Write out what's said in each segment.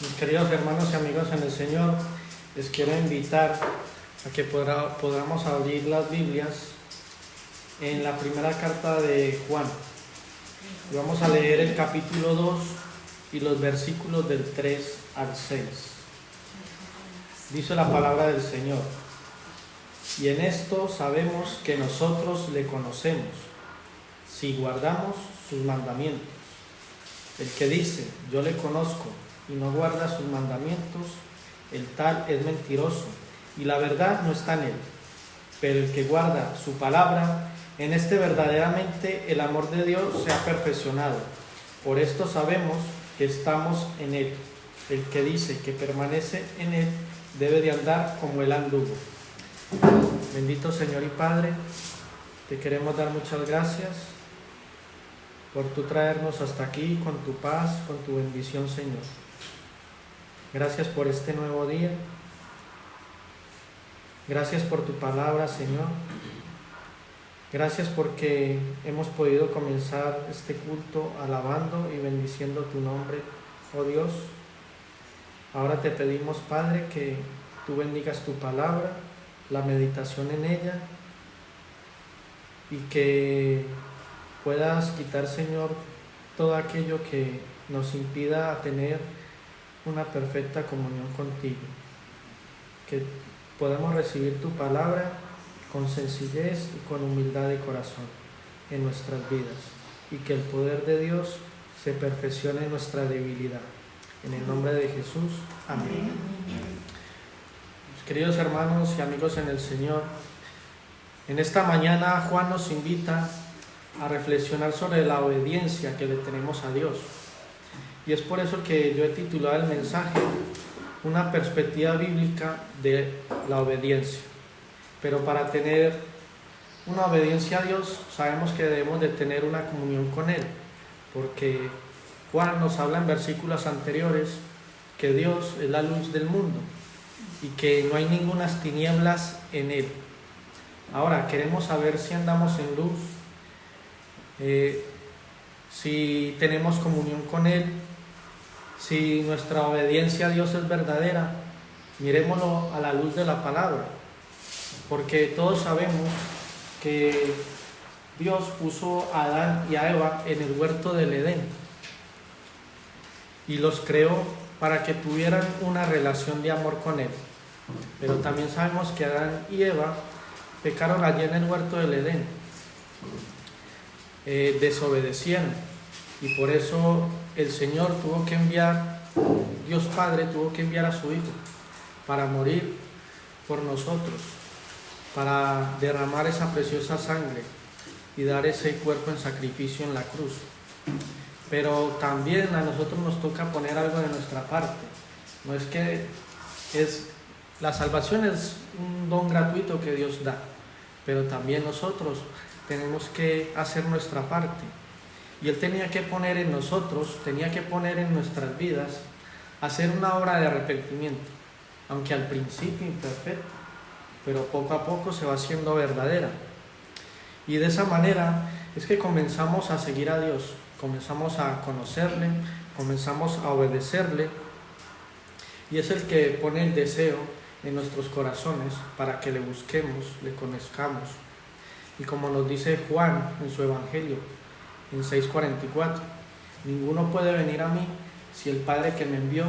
Mis queridos hermanos y amigos en el Señor, les quiero invitar a que podamos abrir las Biblias en la primera carta de Juan. Y vamos a leer el capítulo 2 y los versículos del 3 al 6. Dice la palabra del Señor: y en esto sabemos que nosotros le conocemos, si guardamos sus mandamientos. El que dice, yo le conozco, y no guarda sus mandamientos, el tal es mentiroso, y la verdad no está en él. Pero el que guarda su palabra, en este verdaderamente el amor de Dios se ha perfeccionado. Por esto sabemos que estamos en él. El que dice que permanece en él, debe de andar como él anduvo. Bendito Señor y Padre, te queremos dar muchas gracias por tu traernos hasta aquí con tu paz, con tu bendición, Señor. Gracias por este nuevo día. Gracias por tu palabra, Señor. Gracias porque hemos podido comenzar este culto alabando y bendiciendo tu nombre, oh Dios. Ahora te pedimos, Padre, que tú bendigas tu palabra, la meditación en ella, y que puedas quitar, Señor, todo aquello que nos impida tener una perfecta comunión contigo. Que podamos recibir tu palabra con sencillez y con humildad de corazón en nuestras vidas, y que el poder de Dios se perfeccione en nuestra debilidad. En el nombre de Jesús, amén. Mis queridos hermanos y amigos en el Señor, en esta mañana Juan nos invita a reflexionar sobre la obediencia que le tenemos a Dios. Y es por eso que yo he titulado el mensaje una perspectiva bíblica de la obediencia. Pero para tener una obediencia a Dios, sabemos que debemos de tener una comunión con Él, porque Juan nos habla en versículos anteriores que Dios es la luz del mundo y que no hay ningunas tinieblas en Él. Ahora, queremos saber si andamos en luz, si tenemos comunión con Él, si nuestra obediencia a Dios es verdadera. Miremoslo a la luz de la palabra, porque todos sabemos que Dios puso a Adán y a Eva en el huerto del Edén y los creó para que tuvieran una relación de amor con Él. Pero también sabemos que Adán y Eva pecaron allí en el huerto del Edén, desobedecieron, y por eso el Señor tuvo que enviar, Dios Padre tuvo que enviar a su Hijo para morir por nosotros, para derramar esa preciosa sangre y dar ese cuerpo en sacrificio en la cruz. Pero también a nosotros nos toca poner algo de nuestra parte. No es que la salvación es un don gratuito que Dios da, pero también nosotros tenemos que hacer nuestra parte. Y Él tenía que poner en nosotros, tenía que poner en nuestras vidas, hacer una obra de arrepentimiento, aunque al principio imperfecta, pero poco a poco se va haciendo verdadera. Y de esa manera es que comenzamos a seguir a Dios, comenzamos a conocerle, comenzamos a obedecerle, y es el que pone el deseo en nuestros corazones para que le busquemos, le conozcamos. Y como nos dice Juan en su Evangelio, en 6:44, ninguno puede venir a mí si el Padre que me envió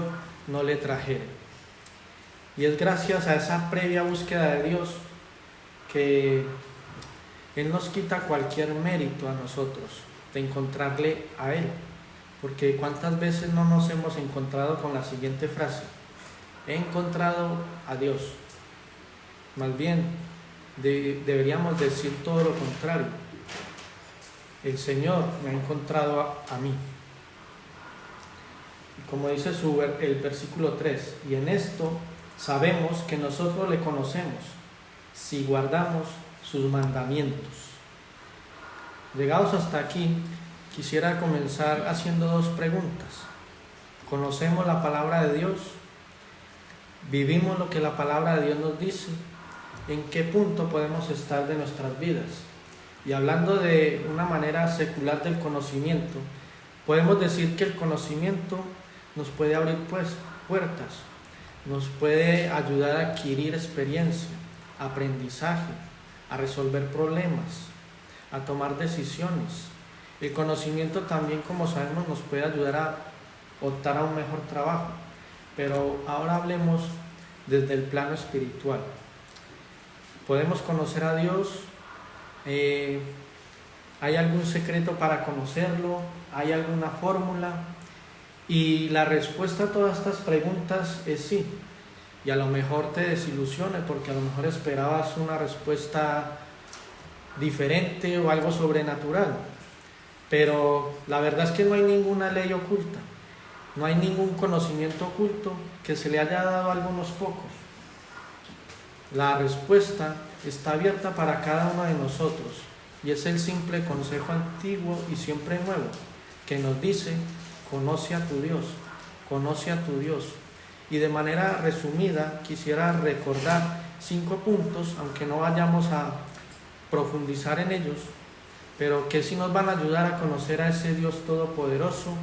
no le trajere. Y es gracias a esa previa búsqueda de Dios que Él nos quita cualquier mérito a nosotros de encontrarle a Él. Porque cuántas veces no nos hemos encontrado con la siguiente frase: he encontrado a Dios. Más bien, deberíamos decir todo lo contrario: el Señor me ha encontrado a mí. Y como dice el versículo 3, y en esto sabemos que nosotros le conocemos, si guardamos sus mandamientos. Llegados hasta aquí, quisiera comenzar haciendo dos preguntas. ¿Conocemos la palabra de Dios? ¿Vivimos lo que la palabra de Dios nos dice? ¿En qué punto podemos estar de nuestras vidas? Y hablando de una manera secular del conocimiento, podemos decir que el conocimiento nos puede abrir pues puertas, nos puede ayudar a adquirir experiencia, aprendizaje, a resolver problemas, a tomar decisiones. El conocimiento también, como sabemos, nos puede ayudar a optar a un mejor trabajo. Pero ahora hablemos desde el plano espiritual. ¿Podemos conocer a Dios? ¿Hay algún secreto para conocerlo? ¿Hay alguna fórmula? Y la respuesta a todas estas preguntas es sí. Y a lo mejor te desilusione porque a lo mejor esperabas una respuesta diferente o algo sobrenatural. Pero la verdad es que no hay ninguna ley oculta. No hay ningún conocimiento oculto que se le haya dado a algunos pocos. La respuesta está abierta para cada uno de nosotros y es el simple consejo antiguo y siempre nuevo que nos dice: conoce a tu Dios, conoce a tu Dios. Y de manera resumida quisiera recordar 5 puntos, aunque no vayamos a profundizar en ellos, pero que sí nos van a ayudar a conocer a ese Dios todopoderoso,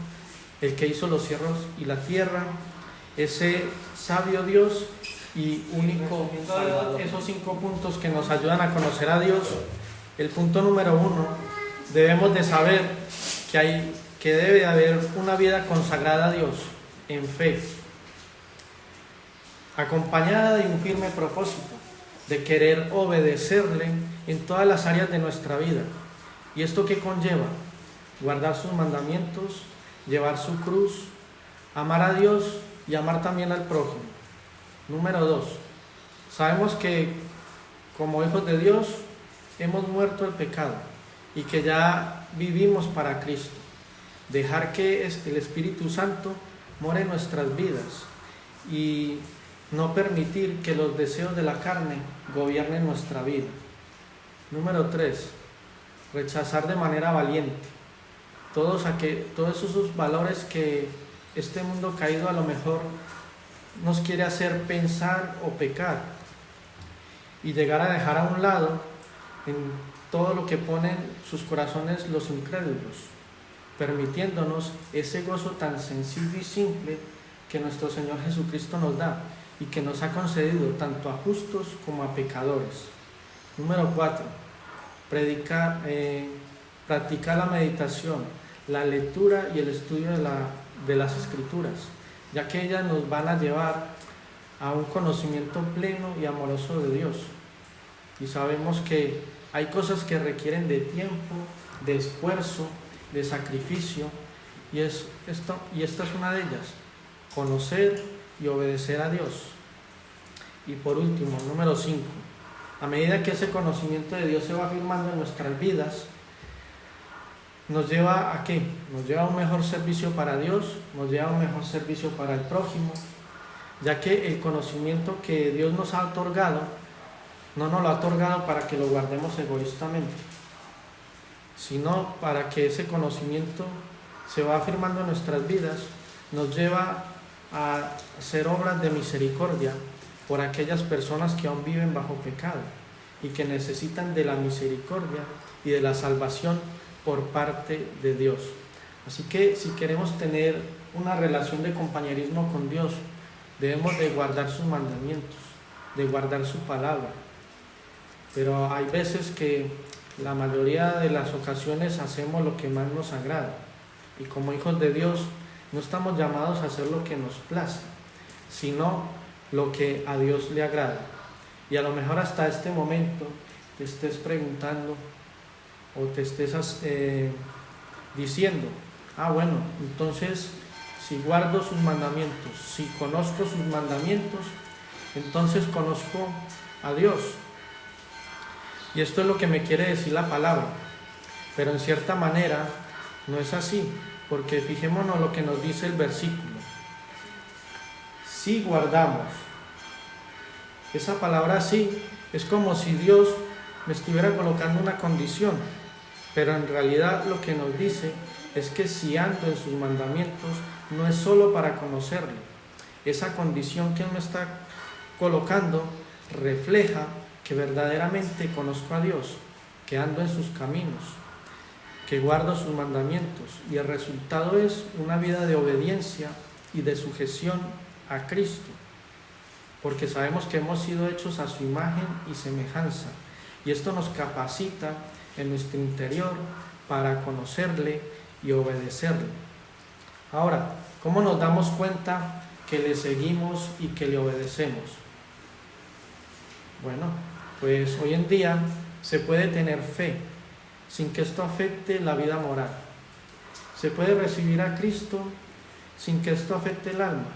el que hizo los cielos y la tierra, ese sabio Dios y único Salvador. Esos 5 puntos que nos ayudan a conocer a Dios. El punto número 1, debemos de saber que debe haber una vida consagrada a Dios en fe, acompañada de un firme propósito de querer obedecerle en todas las áreas de nuestra vida. ¿Y esto qué conlleva? Guardar sus mandamientos, llevar su cruz, amar a Dios y amar también al prójimo. Número 2, sabemos que como hijos de Dios hemos muerto el pecado y que ya vivimos para Cristo. Dejar que el Espíritu Santo more en nuestras vidas y no permitir que los deseos de la carne gobiernen nuestra vida. Número 3, rechazar de manera valiente todos esos valores que este mundo caído a lo mejor nos quiere hacer pensar o pecar, y llegar a dejar a un lado en todo lo que ponen sus corazones los incrédulos, permitiéndonos ese gozo tan sencillo y simple que nuestro Señor Jesucristo nos da y que nos ha concedido tanto a justos como a pecadores. Número 4, practicar la meditación, la lectura y el estudio de las Escrituras, ya que ellas nos van a llevar a un conocimiento pleno y amoroso de Dios. Y sabemos que hay cosas que requieren de tiempo, de esfuerzo, de sacrificio, y esta es una de ellas: conocer y obedecer a Dios. Y por último, número 5, a medida que ese conocimiento de Dios se va afirmando en nuestras vidas, ¿nos lleva a qué? Nos lleva a un mejor servicio para Dios, nos lleva a un mejor servicio para el prójimo, ya que el conocimiento que Dios nos ha otorgado, no nos lo ha otorgado para que lo guardemos egoístamente, sino para que ese conocimiento se va afirmando en nuestras vidas, nos lleva a hacer obras de misericordia por aquellas personas que aún viven bajo pecado y que necesitan de la misericordia y de la salvación por parte de Dios. Así que si queremos tener una relación de compañerismo con Dios, debemos de guardar sus mandamientos, de guardar su palabra. Pero hay veces que la mayoría de las ocasiones hacemos lo que más nos agrada, y como hijos de Dios no estamos llamados a hacer lo que nos place, sino lo que a Dios le agrada. Y a lo mejor hasta este momento te estés preguntando o te estés diciendo: bueno, entonces si guardo sus mandamientos, si conozco sus mandamientos, entonces conozco a Dios. Y esto es lo que me quiere decir la palabra, pero en cierta manera no es así, porque fijémonos lo que nos dice el versículo: si guardamos. Esa palabra "sí" es como si Dios me estuviera colocando una condición, pero en realidad lo que nos dice es que si ando en sus mandamientos, no es solo para conocerle. Esa condición que Él me está colocando refleja que verdaderamente conozco a Dios, que ando en sus caminos, que guardo sus mandamientos, y el resultado es una vida de obediencia y de sujeción a Cristo, porque sabemos que hemos sido hechos a su imagen y semejanza, y esto nos capacita en nuestro interior para conocerle y obedecerle. Ahora, ¿cómo nos damos cuenta que le seguimos y que le obedecemos? Bueno, pues hoy en día se puede tener fe sin que esto afecte la vida moral. Se puede recibir a Cristo sin que esto afecte el alma,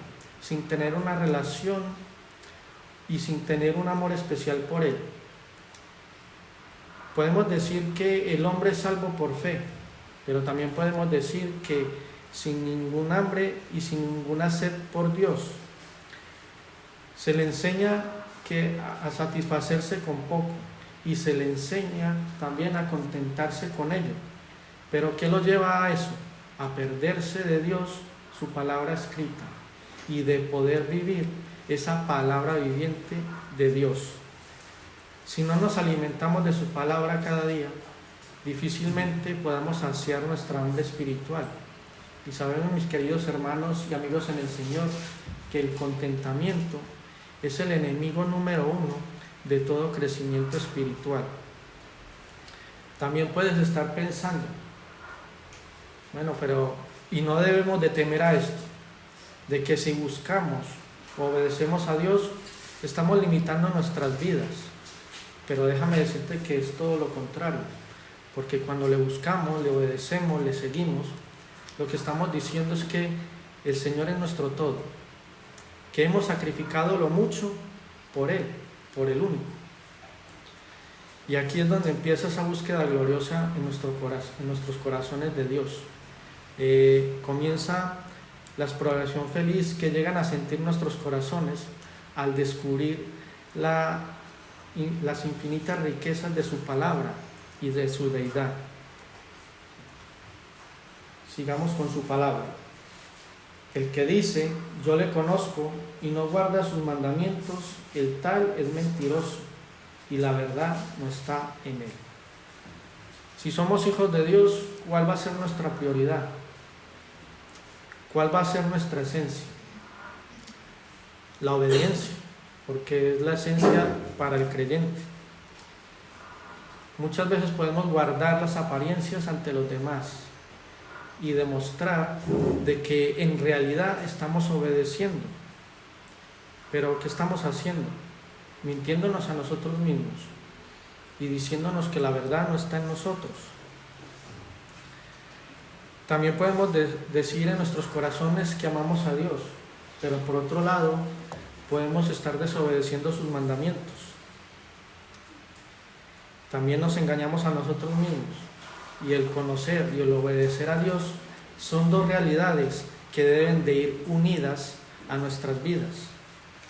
sin tener una relación y sin tener un amor especial por Él. Podemos decir que el hombre es salvo por fe, pero también podemos decir que sin ningún hambre y sin ninguna sed por Dios. Se le enseña a satisfacerse con poco y se le enseña también a contentarse con ello. Pero ¿qué lo lleva a eso? A perderse de Dios, su palabra escrita, y de poder vivir esa palabra viviente de Dios. Si no nos alimentamos de su palabra cada día, difícilmente podamos saciar nuestra hambre espiritual. Y sabemos, mis queridos hermanos y amigos en el Señor, que el contentamiento es el enemigo número 1 de todo crecimiento espiritual. También puedes estar pensando, bueno, y no debemos de temer a esto, de que si buscamos o obedecemos a Dios, estamos limitando nuestras vidas. Pero déjame decirte que es todo lo contrario, porque cuando le buscamos, le obedecemos, le seguimos, lo que estamos diciendo es que el Señor es nuestro todo, que hemos sacrificado lo mucho por Él, por el único. Y aquí es donde empieza esa búsqueda gloriosa en nuestros corazones de Dios. Comienza la exploración feliz que llegan a sentir nuestros corazones al descubrir las infinitas riquezas de su palabra y de su deidad. Sigamos con su palabra. El que dice, yo le conozco, y no guarda sus mandamientos, el tal es mentiroso, y la verdad no está en él. Si somos hijos de Dios, ¿cuál va a ser nuestra prioridad? ¿Cuál va a ser nuestra esencia? La obediencia, porque es la esencia para el creyente. Muchas veces podemos guardar las apariencias ante los demás y demostrar de que en realidad estamos obedeciendo. Pero ¿qué estamos haciendo? Mintiéndonos a nosotros mismos y diciéndonos que la verdad no está en nosotros. También podemos decir en nuestros corazones que amamos a Dios, pero por otro lado podemos estar desobedeciendo sus mandamientos. También nos engañamos a nosotros mismos, y el conocer y el obedecer a Dios son dos realidades que deben de ir unidas a nuestras vidas.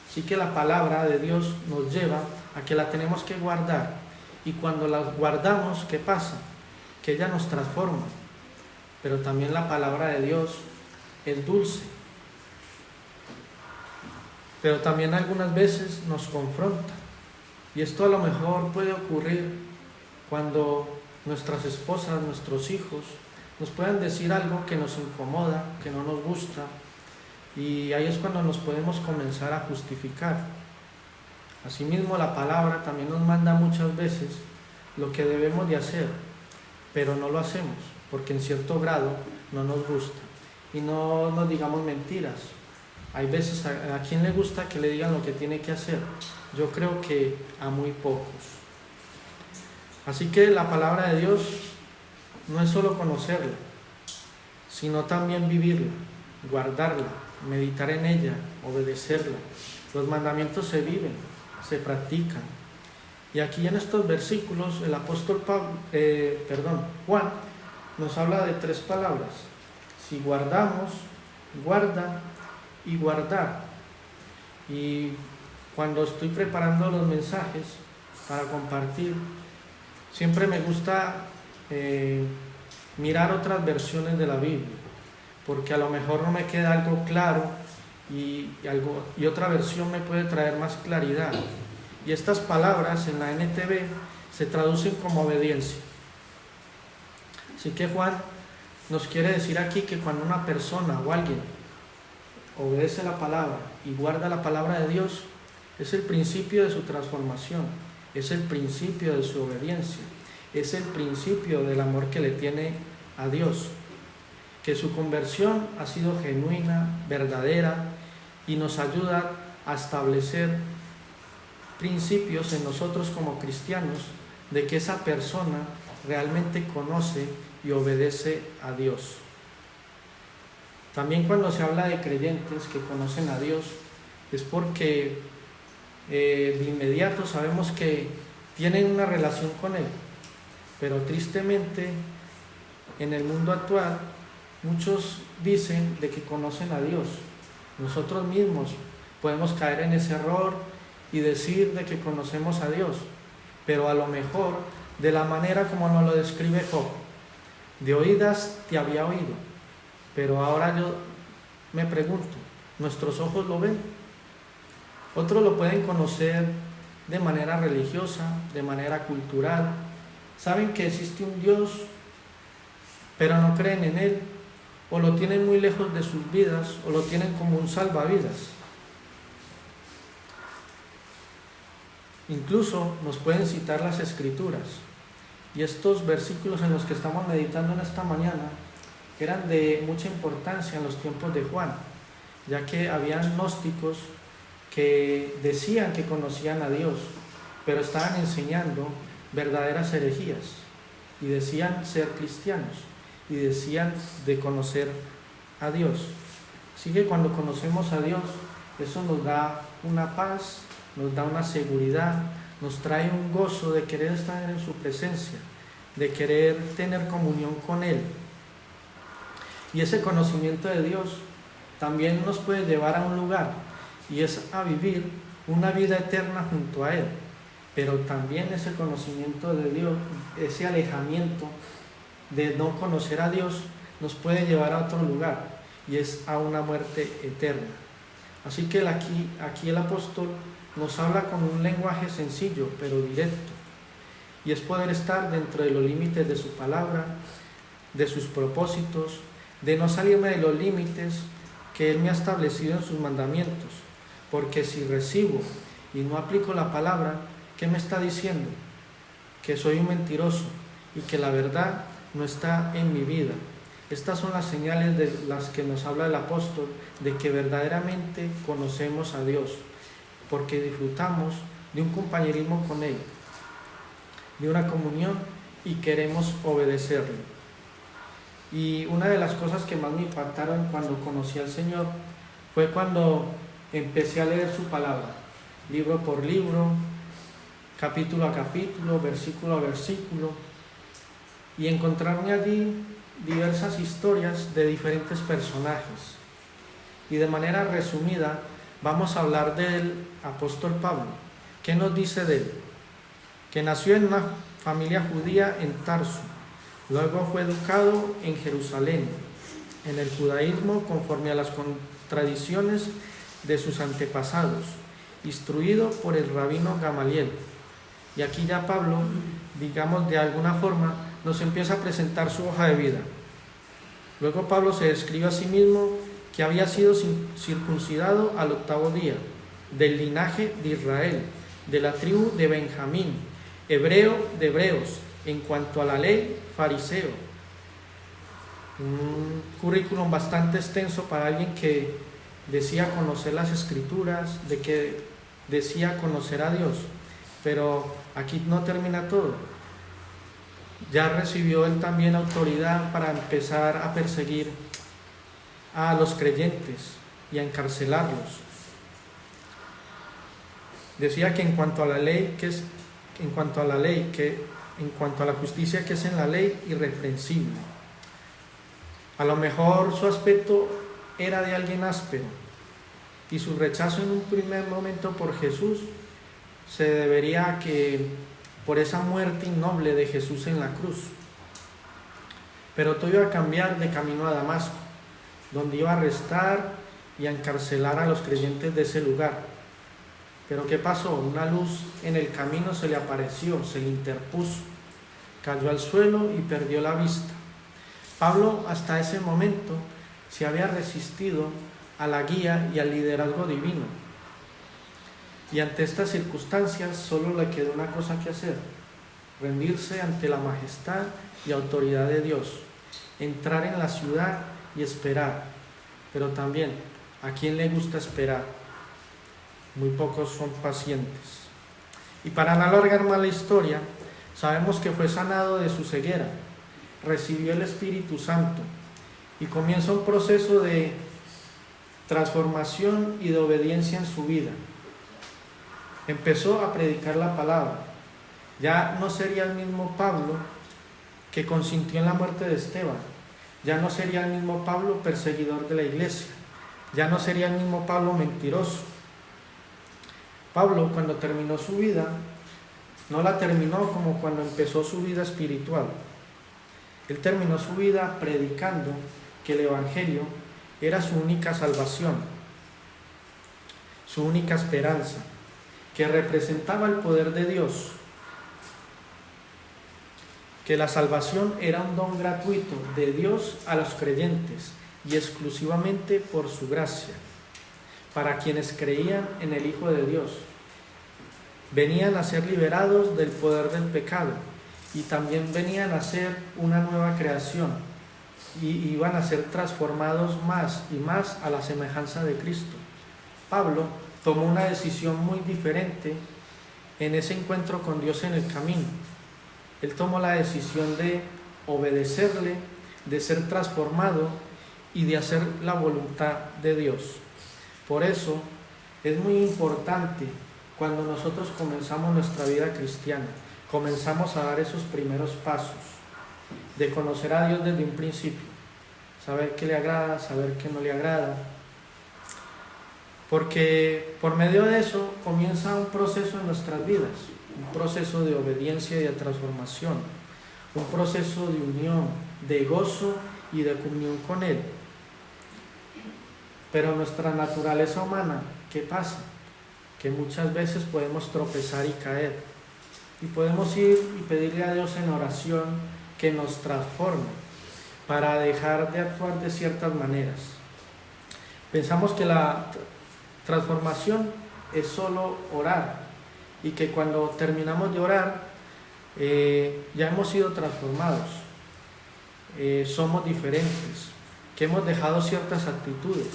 Así que la palabra de Dios nos lleva a que la tenemos que guardar, y cuando la guardamos, ¿qué pasa? Que ella nos transforma. Pero también la palabra de Dios es dulce, pero también algunas veces nos confronta, y esto a lo mejor puede ocurrir cuando nuestras esposas, nuestros hijos nos puedan decir algo que nos incomoda, que no nos gusta, y ahí es cuando nos podemos comenzar a justificar. Asimismo, la palabra también nos manda muchas veces lo que debemos de hacer, pero no lo hacemos porque en cierto grado no nos gusta. Y no nos digamos mentiras. Hay veces a quien le gusta que le digan lo que tiene que hacer. Yo creo que a muy pocos. Así que la palabra de Dios no es solo conocerla, sino también vivirla, guardarla, meditar en ella, obedecerla. Los mandamientos se viven, se practican. Y aquí en estos versículos el apóstol Juan nos habla de 3 palabras: si guardamos, guarda y guardar. Y cuando estoy preparando los mensajes para compartir, siempre me gusta mirar otras versiones de la Biblia, porque a lo mejor no me queda algo claro y otra versión me puede traer más claridad. Y estas palabras en la NTV se traducen como obediencia. Así que Juan nos quiere decir aquí que cuando una persona o alguien obedece la palabra y guarda la palabra de Dios, es el principio de su transformación, es el principio de su obediencia, es el principio del amor que le tiene a Dios, que su conversión ha sido genuina, verdadera, y nos ayuda a establecer principios en nosotros como cristianos de que esa persona realmente conoce y obedece a Dios. También cuando se habla de creyentes que conocen a Dios, es porque de inmediato sabemos que tienen una relación con Él, pero tristemente en el mundo actual muchos dicen de que conocen a Dios. Nosotros mismos podemos caer en ese error y decir de que conocemos a Dios, pero a lo mejor de la manera como nos lo describe Job: de oídas te había oído, pero ahora yo me pregunto, ¿nuestros ojos lo ven? Otros lo pueden conocer de manera religiosa, de manera cultural, saben que existe un Dios, pero no creen en Él, o lo tienen muy lejos de sus vidas, o lo tienen como un salvavidas. Incluso nos pueden citar las Escrituras, y estos versículos en los que estamos meditando en esta mañana eran de mucha importancia en los tiempos de Juan, ya que habían gnósticos que decían que conocían a Dios, pero estaban enseñando verdaderas herejías, y decían ser cristianos, y decían de conocer a Dios. Así que cuando conocemos a Dios, eso nos da una paz, nos da una seguridad, nos trae un gozo de querer estar en su presencia, de querer tener comunión con Él. Y ese conocimiento de Dios también nos puede llevar a un lugar, y es a vivir una vida eterna junto a Él. Pero también ese conocimiento de Dios, ese alejamiento de no conocer a Dios, nos puede llevar a otro lugar, y es a una muerte eterna. Así que aquí el apóstol nos habla con un lenguaje sencillo pero directo, y es poder estar dentro de los límites de su palabra, de sus propósitos, de no salirme de los límites que Él me ha establecido en sus mandamientos, porque si recibo y no aplico la palabra, ¿qué me está diciendo? Que soy un mentiroso y que la verdad no está en mi vida. Estas son las señales de las que nos habla el apóstol, de que verdaderamente conocemos a Dios, porque disfrutamos de un compañerismo con Él, de una comunión, y queremos obedecerle. Y una de las cosas que más me impactaron cuando conocí al Señor fue cuando empecé a leer su palabra, libro por libro, capítulo a capítulo, versículo a versículo, y encontrarme allí diversas historias de diferentes personajes. Y de manera resumida vamos a hablar del apóstol Pablo. ¿Qué nos dice de él? Que nació en una familia judía en Tarso, luego fue educado en Jerusalén, en el judaísmo conforme a las tradiciones de sus antepasados, instruido por el rabino Gamaliel. Y aquí ya Pablo, digamos de alguna forma, nos empieza a presentar su hoja de vida. Luego Pablo se describe a sí mismo que había sido circuncidado al 8º día, del linaje de Israel, de la tribu de Benjamín, hebreo de hebreos, en cuanto a la ley, fariseo. Un currículum bastante extenso para alguien que decía conocer las Escrituras, de que decía conocer a Dios. Pero aquí no termina todo. Ya recibió él también autoridad para empezar a perseguir a los creyentes y a encarcelarlos. Decía que en cuanto a la justicia que es en la ley, irreprensible. A lo mejor su aspecto era de alguien áspero, y su rechazo en un primer momento por Jesús se debería a que por esa muerte innoble de Jesús en la cruz. Pero todo iba a cambiar de camino a Damasco, donde iba a arrestar y a encarcelar a los creyentes de ese lugar. Pero ¿qué pasó? Una luz en el camino se le apareció, se le interpuso, cayó al suelo y perdió la vista. Pablo hasta ese momento se había resistido a la guía y al liderazgo divino. Y ante estas circunstancias solo le quedó una cosa que hacer: rendirse ante la majestad y autoridad de Dios, entrar en la ciudad y esperar. Pero también, ¿a quién le gusta esperar? Muy pocos son pacientes. Y para no alargar más la historia, sabemos que fue sanado de su ceguera, recibió el Espíritu Santo y comienza un proceso de transformación y de obediencia en su vida. Empezó a predicar la palabra. Ya no sería el mismo Pablo que consintió en la muerte de Esteban. Ya no sería el mismo Pablo perseguidor de la iglesia. Ya no sería el mismo Pablo mentiroso. Pablo, cuando terminó su vida, no la terminó como cuando empezó su vida espiritual. Él terminó su vida predicando que el Evangelio era su única salvación, su única esperanza, que representaba el poder de Dios, que la salvación era un don gratuito de Dios a los creyentes y exclusivamente por su gracia, para quienes creían en el Hijo de Dios. Venían a ser liberados del poder del pecado y también venían a ser una nueva creación y iban a ser transformados más y más a la semejanza de Cristo. Pablo tomó una decisión muy diferente en ese encuentro con Dios en el camino. Él tomó la decisión de obedecerle, de ser transformado y de hacer la voluntad de Dios. Por eso es muy importante cuando nosotros comenzamos nuestra vida cristiana, comenzamos a dar esos primeros pasos de conocer a Dios desde un principio, saber qué le agrada, saber qué no le agrada, porque por medio de eso comienza un proceso en nuestras vidas, un proceso de obediencia y de transformación, un proceso de unión, de gozo y de comunión con Él. Pero nuestra naturaleza humana, ¿qué pasa? Que muchas veces podemos tropezar y caer, y podemos ir y pedirle a Dios en oración que nos transforme para dejar de actuar de ciertas maneras. Pensamos que la transformación es solo orar y que cuando terminamos de orar ya hemos sido transformados, somos diferentes, que hemos dejado ciertas actitudes,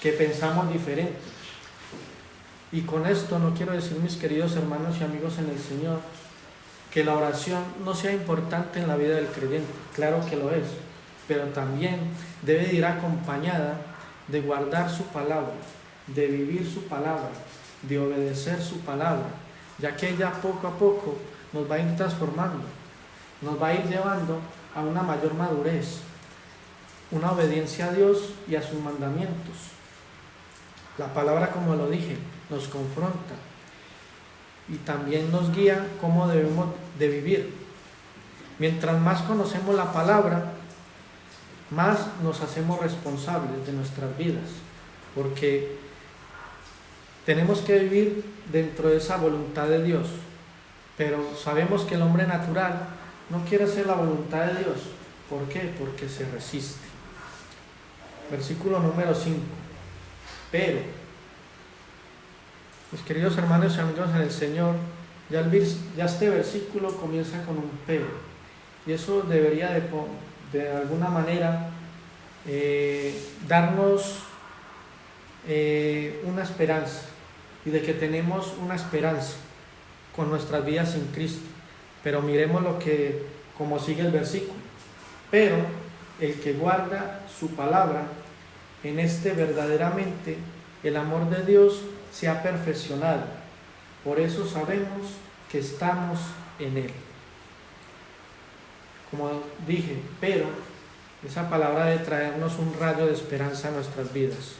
que pensamos diferente. Y con esto no quiero decir, mis queridos hermanos y amigos en el Señor, que la oración no sea importante en la vida del creyente. Claro que lo es, pero también debe ir acompañada de guardar su palabra, de vivir su palabra, de obedecer su palabra, ya que ella poco a poco nos va a ir transformando, nos va a ir llevando a una mayor madurez, una obediencia a Dios y a sus mandamientos. La palabra, como lo dije, nos confronta y también nos guía cómo debemos de vivir. Mientras más conocemos la palabra, más nos hacemos responsables de nuestras vidas, porque tenemos que vivir dentro de esa voluntad de Dios, pero sabemos que el hombre natural no quiere hacer la voluntad de Dios. ¿Por qué? Porque se resiste. Versículo número 5. Pero, mis queridos hermanos y amigos en el Señor, ya este versículo comienza con un pero, y eso debería de alguna manera darnos una esperanza, y de que tenemos una esperanza con nuestras vidas en Cristo. Pero miremos como sigue el versículo: pero el que guarda su palabra, en este verdaderamente el amor de Dios se ha perfeccionado, por eso sabemos que estamos en Él. Como dije, pero esa palabra debe traernos un rayo de esperanza a nuestras vidas.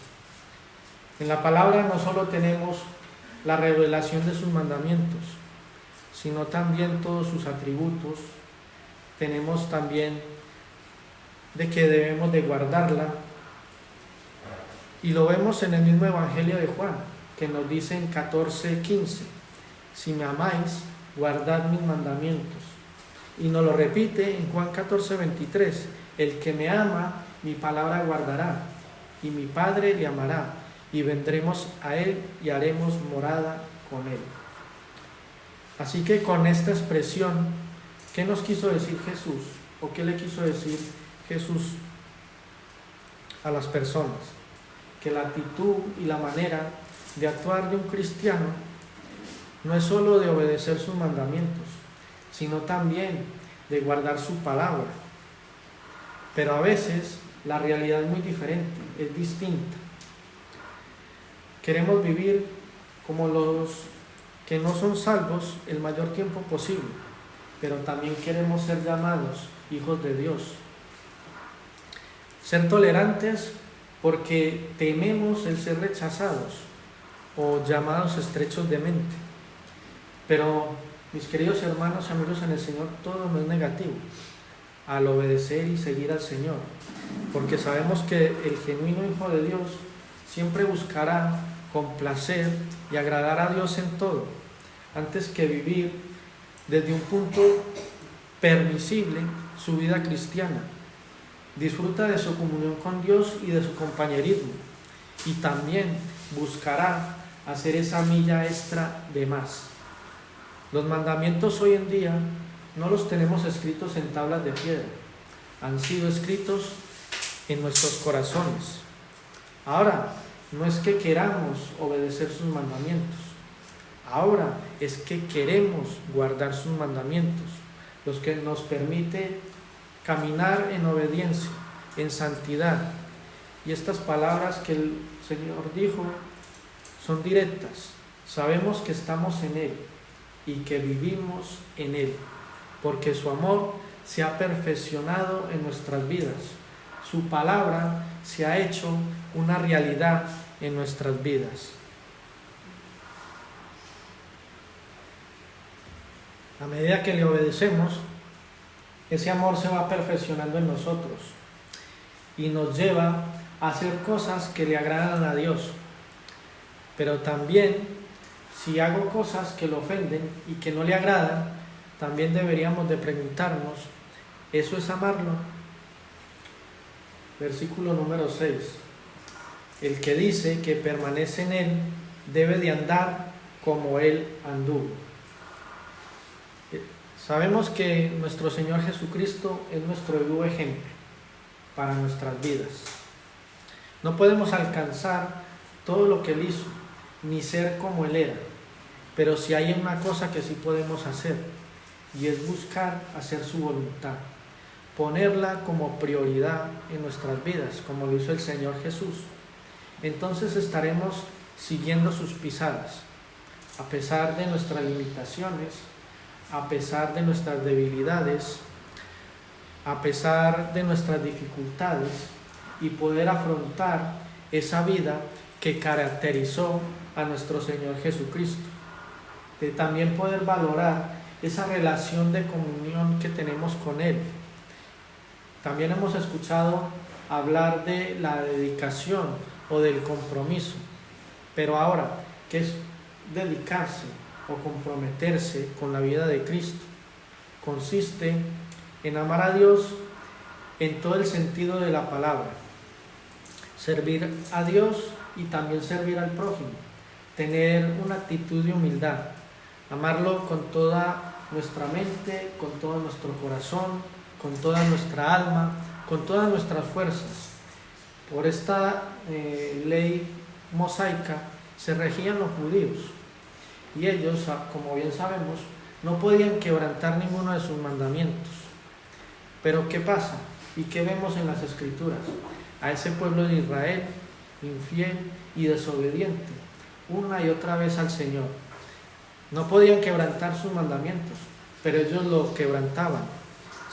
En la palabra no solo tenemos la revelación de sus mandamientos, sino también todos sus atributos. Tenemos también de que debemos de guardarla, y lo vemos en el mismo Evangelio de Juan, que nos dice en 14:15: si me amáis, guardad mis mandamientos. Y nos lo repite en Juan 14:23: el que me ama, mi palabra guardará. y mi Padre le amará, y vendremos a él y haremos morada con él. Así que con esta expresión, ¿qué nos quiso decir Jesús? ¿O qué le quiso decir Jesús a las personas? Que la actitud y la manera de actuar de un cristiano no es solo de obedecer sus mandamientos, sino también de guardar su palabra. Pero a veces la realidad es muy diferente, es distinta. Queremos vivir como los que no son salvos el mayor tiempo posible, pero también queremos ser llamados hijos de Dios. Ser tolerantes porque tememos el ser rechazados o llamados estrechos de mente. Pero, mis queridos hermanos y amigos en el Señor, todo no es negativo al obedecer y seguir al Señor, porque sabemos que el genuino Hijo de Dios siempre buscará complacer y agradar a Dios en todo, antes que vivir desde un punto permisible su vida cristiana. Disfruta de su comunión con Dios y de su compañerismo, y también buscará hacer esa milla extra de más. Los mandamientos hoy en día no los tenemos escritos en tablas de piedra, han sido escritos en nuestros corazones. Ahora, no es que queramos obedecer sus mandamientos, ahora es que queremos guardar sus mandamientos, los que nos permite caminar en obediencia, en santidad. Y estas palabras que el Señor dijo son directas. Sabemos que estamos en Él y que vivimos en Él, porque su amor se ha perfeccionado en nuestras vidas. Su palabra se ha hecho una realidad en nuestras vidas. A medida que le obedecemos, ese amor se va perfeccionando en nosotros y nos lleva a hacer cosas que le agradan a Dios. Pero también, si hago cosas que lo ofenden y que no le agradan, también deberíamos de preguntarnos, ¿eso es amarlo? Versículo número 6. El que dice que permanece en Él debe de andar como Él anduvo. Sabemos que nuestro Señor Jesucristo es nuestro vivo ejemplo para nuestras vidas. No podemos alcanzar todo lo que Él hizo, ni ser como Él era, pero sí hay una cosa que sí podemos hacer, y es buscar hacer su voluntad, ponerla como prioridad en nuestras vidas, como lo hizo el Señor Jesús. Entonces estaremos siguiendo sus pisadas, a pesar de nuestras limitaciones, a pesar de nuestras debilidades, a pesar de nuestras dificultades, y poder afrontar esa vida que caracterizó a nuestro Señor Jesucristo. De también poder valorar esa relación de comunión que tenemos con Él. También hemos escuchado hablar de la dedicación o del compromiso, pero ahora, ¿qué es dedicarse o comprometerse con la vida de Cristo? Consiste en amar a Dios en todo el sentido de la palabra, servir a Dios y también servir al prójimo, tener una actitud de humildad, amarlo con toda nuestra mente, con todo nuestro corazón, con toda nuestra alma, con todas nuestras fuerzas. Por esta ley mosaica se regían los judíos, y ellos, como bien sabemos, no podían quebrantar ninguno de sus mandamientos. Pero ¿qué pasa? ¿Y qué vemos en las Escrituras? A ese pueblo de Israel, infiel y desobediente, una y otra vez al Señor. No podían quebrantar sus mandamientos, pero ellos lo quebrantaban,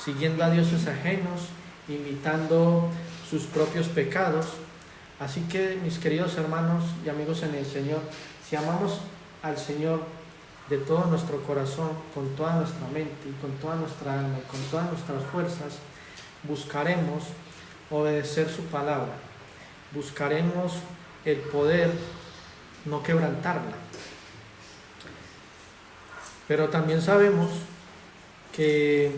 siguiendo a dioses ajenos, imitando sus propios pecados. Así que, mis queridos hermanos y amigos en el Señor, si amamos al Señor de todo nuestro corazón, con toda nuestra mente y con toda nuestra alma y con todas nuestras fuerzas, buscaremos obedecer su palabra, buscaremos el poder no quebrantarla. Pero también sabemos que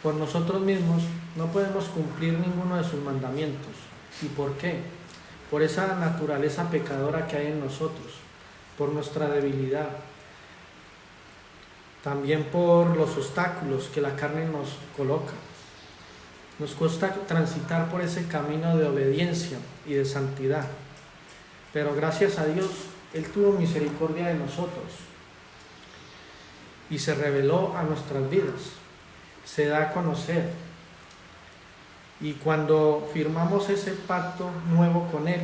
por nosotros mismos no podemos cumplir ninguno de sus mandamientos, ¿Y por qué? Por esa naturaleza pecadora que hay en nosotros, por nuestra debilidad, también por los obstáculos que la carne nos coloca. Nos cuesta transitar por ese camino de obediencia y de santidad, pero gracias a Dios, Él tuvo misericordia de nosotros y se reveló a nuestras vidas, se da a conocer. Y cuando firmamos ese pacto nuevo con Él,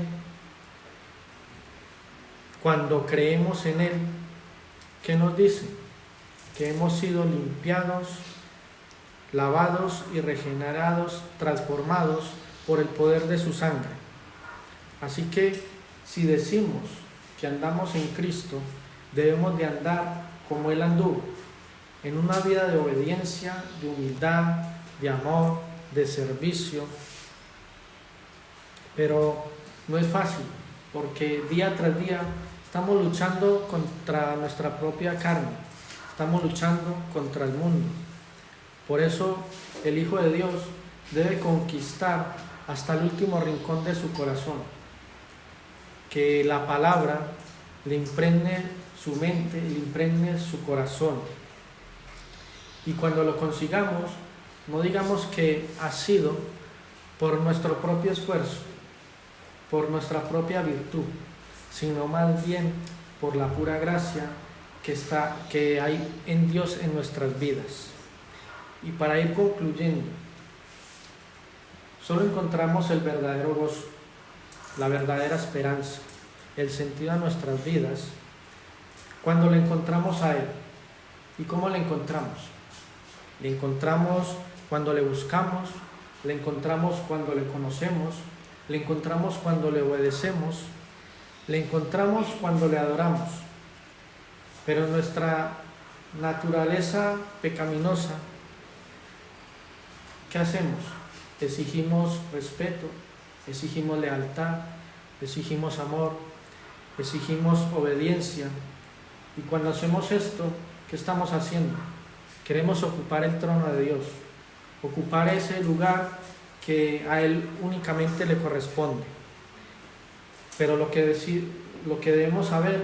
cuando creemos en Él, ¿qué nos dice? Que hemos sido limpiados, lavados y regenerados, transformados por el poder de su sangre. Así que si decimos que andamos en Cristo, debemos de andar como Él anduvo, en una vida de obediencia, de humildad, de amor, de servicio. Pero no es fácil, porque día tras día estamos luchando contra nuestra propia carne, estamos luchando contra el mundo. Por eso el Hijo de Dios debe conquistar hasta el último rincón de su corazón, que la palabra le impregne su mente, le impregne su corazón. Y cuando lo consigamos, no digamos que ha sido por nuestro propio esfuerzo, por nuestra propia virtud, sino más bien por la pura gracia que hay en Dios en nuestras vidas. Y para ir concluyendo, solo encontramos el verdadero gozo, la verdadera esperanza, el sentido a nuestras vidas cuando le encontramos a Él. ¿Y cómo le encontramos? Le encontramos cuando le buscamos, le encontramos cuando le conocemos, le encontramos cuando le obedecemos, le encontramos cuando le adoramos. Pero nuestra naturaleza pecaminosa, ¿qué hacemos? Exigimos respeto, exigimos lealtad, exigimos amor, exigimos obediencia. Y cuando hacemos esto, ¿qué estamos haciendo? Queremos ocupar el trono de Dios, ocupar ese lugar que a Él únicamente le corresponde. Pero lo que debemos saber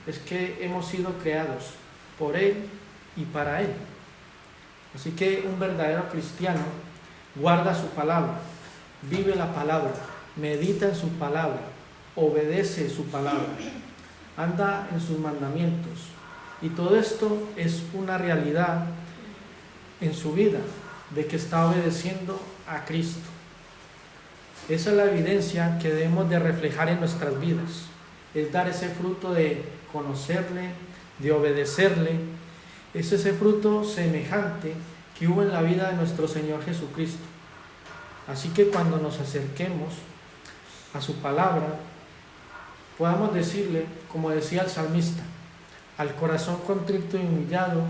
es que hemos sido creados por Él y para Él. Así que un verdadero cristiano guarda su palabra, vive la palabra, medita en su palabra, obedece su palabra, anda en sus mandamientos. Y todo esto es una realidad en su vida, de que está obedeciendo a Cristo. Esa es la evidencia que debemos de reflejar en nuestras vidas, es dar ese fruto de conocerle, de obedecerle. Es ese fruto semejante que hubo en la vida de nuestro Señor Jesucristo. Así que cuando nos acerquemos a su palabra, podamos decirle, como decía el salmista: al corazón contrito y humillado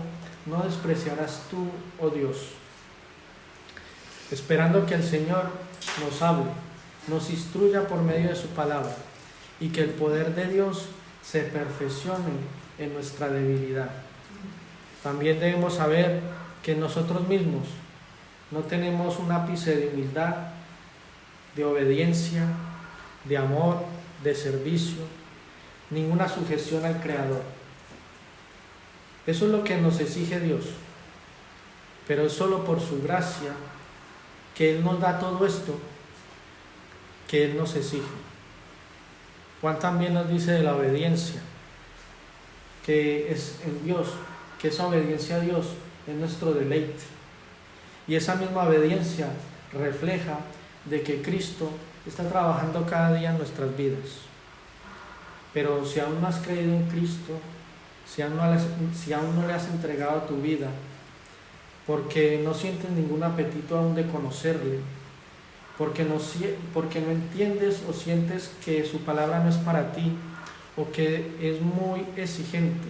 no despreciarás tú, oh Dios. Esperando que el Señor nos hable, nos instruya por medio de su palabra, y que el poder de Dios se perfeccione en nuestra debilidad. También debemos saber que nosotros mismos no tenemos un ápice de humildad, de obediencia, de amor, de servicio, ninguna sujeción al Creador. Eso es lo que nos exige Dios, pero es solo por su gracia que Él nos da todo esto que Él nos exige. Juan también nos dice de la obediencia, que es en Dios, que esa obediencia a Dios es nuestro deleite. Y esa misma obediencia refleja de que Cristo está trabajando cada día en nuestras vidas. Pero si aún no has creído en Cristo, si aún no le has entregado tu vida, porque no sientes ningún apetito aún de conocerle, porque no entiendes o sientes que su palabra no es para ti, o que es muy exigente,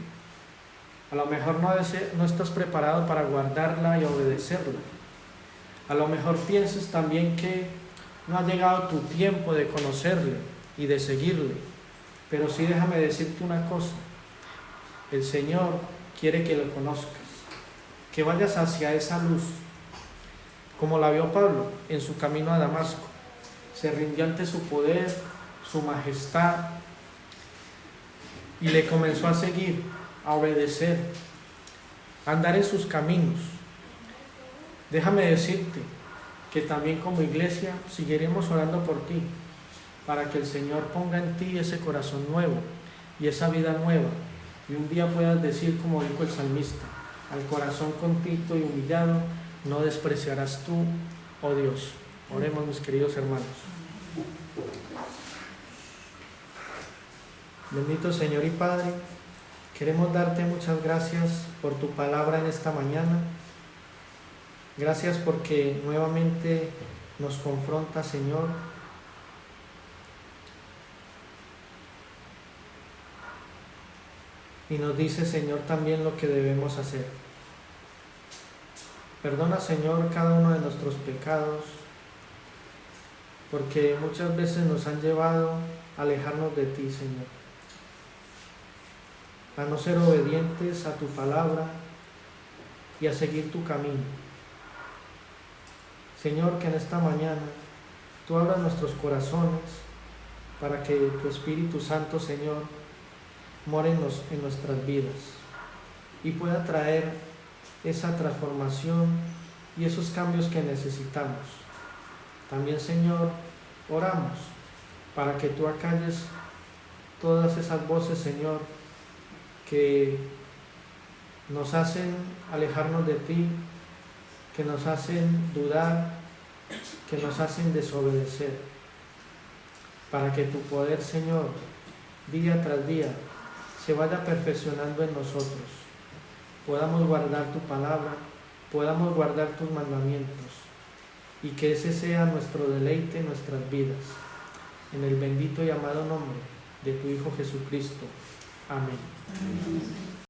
a lo mejor no estás preparado para guardarla y obedecerla. A lo mejor pienses también que no ha llegado tu tiempo de conocerle y de seguirle. Pero sí, déjame decirte una cosa: el Señor quiere que lo conozcas, que vayas hacia esa luz, como la vio Pablo en su camino a Damasco. se rindió ante su poder, su majestad, y le comenzó a seguir, a obedecer, a andar en sus caminos. Déjame decirte que también como iglesia seguiremos orando por ti, para que el Señor ponga en ti ese corazón nuevo y esa vida nueva, y un día puedas decir, como dijo el salmista: al corazón contrito y humillado no despreciarás tú, oh Dios. Oremos, mis queridos hermanos. Bendito Señor y Padre, queremos darte muchas gracias por tu palabra en esta mañana. Gracias porque nuevamente nos confronta, Señor. Y nos dice, Señor, también lo que debemos hacer. Perdona, Señor, cada uno de nuestros pecados, porque muchas veces nos han llevado a alejarnos de ti, Señor, a no ser obedientes a tu palabra y a seguir tu camino. Señor, que en esta mañana tú abras nuestros corazones para que tu Espíritu Santo, Señor, more en nuestras vidas y pueda traer esa transformación y esos cambios que necesitamos. También, Señor, oramos para que tú acalles todas esas voces, Señor, que nos hacen alejarnos de ti, que nos hacen dudar, que nos hacen desobedecer, para que tu poder, Señor, día tras día se vaya perfeccionando en nosotros, podamos guardar tu palabra, podamos guardar tus mandamientos, y que ese sea nuestro deleite en nuestras vidas. En el bendito y amado nombre de tu Hijo Jesucristo. Amén.